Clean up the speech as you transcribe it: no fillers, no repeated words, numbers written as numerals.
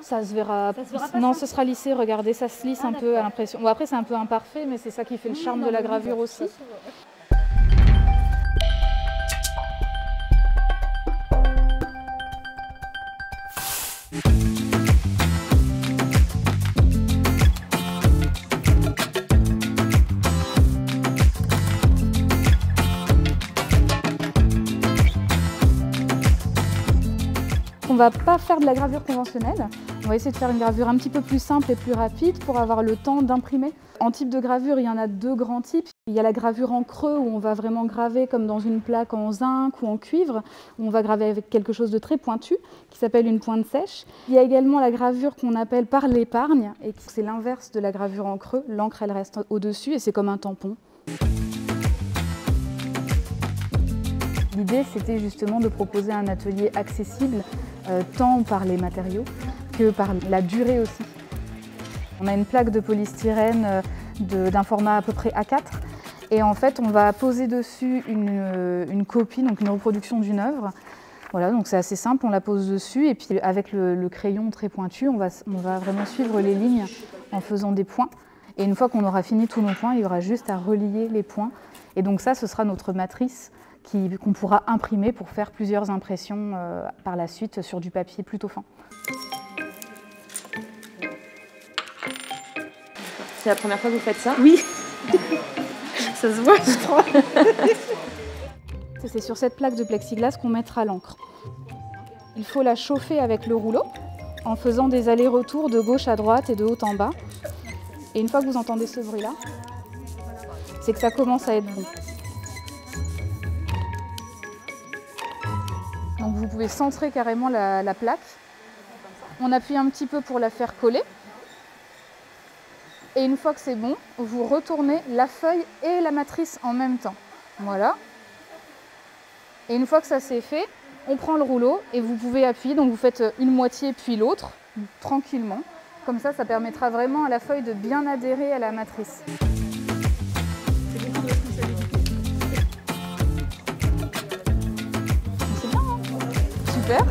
Ça se verra. Ça se verra pas, non, ça ce sera lissé, regardez, ça se lisse un peu à l'impression. Bon, après, c'est un peu imparfait, mais c'est ça qui fait le charme de la gravure aussi. On va pas faire de la gravure conventionnelle, on va essayer de faire une gravure un petit peu plus simple et plus rapide pour avoir le temps d'imprimer. En type de gravure, il y en a deux grands types. Il y a la gravure en creux où on va vraiment graver comme dans une plaque en zinc ou en cuivre, où on va graver avec quelque chose de très pointu qui s'appelle une pointe sèche. Il y a également la gravure qu'on appelle par l'épargne et c'est l'inverse de la gravure en creux. L'encre elle reste au-dessus et c'est comme un tampon. L'idée, c'était justement de proposer un atelier accessible, tant par les matériaux que par la durée aussi. On a une plaque de polystyrène d'un format à peu près A4 et en fait, on va poser dessus une copie, donc une reproduction d'une œuvre. Voilà, donc c'est assez simple, on la pose dessus et puis avec le crayon très pointu, on va vraiment suivre les lignes en faisant des points. Et une fois qu'on aura fini tous nos points, il y aura juste à relier les points. Et donc ça, ce sera notre matrice qu'on pourra imprimer pour faire plusieurs impressions par la suite sur du papier plutôt fin. C'est la première fois que vous faites ça? Oui. Ça se voit, je crois. C'est sur cette plaque de plexiglas qu'on mettra l'encre. Il faut la chauffer avec le rouleau en faisant des allers-retours de gauche à droite et de haut en bas. Et une fois que vous entendez ce bruit-là, c'est que ça commence à être bon. Donc vous pouvez centrer carrément la plaque. On appuie un petit peu pour la faire coller. Et une fois que c'est bon, vous retournez la feuille et la matrice en même temps. Voilà. Et une fois que ça c'est fait, on prend le rouleau et vous pouvez appuyer. Donc vous faites une moitié puis l'autre, tranquillement. Comme ça, ça permettra vraiment à la feuille de bien adhérer à la matrice. C'est bien, hein ? Super.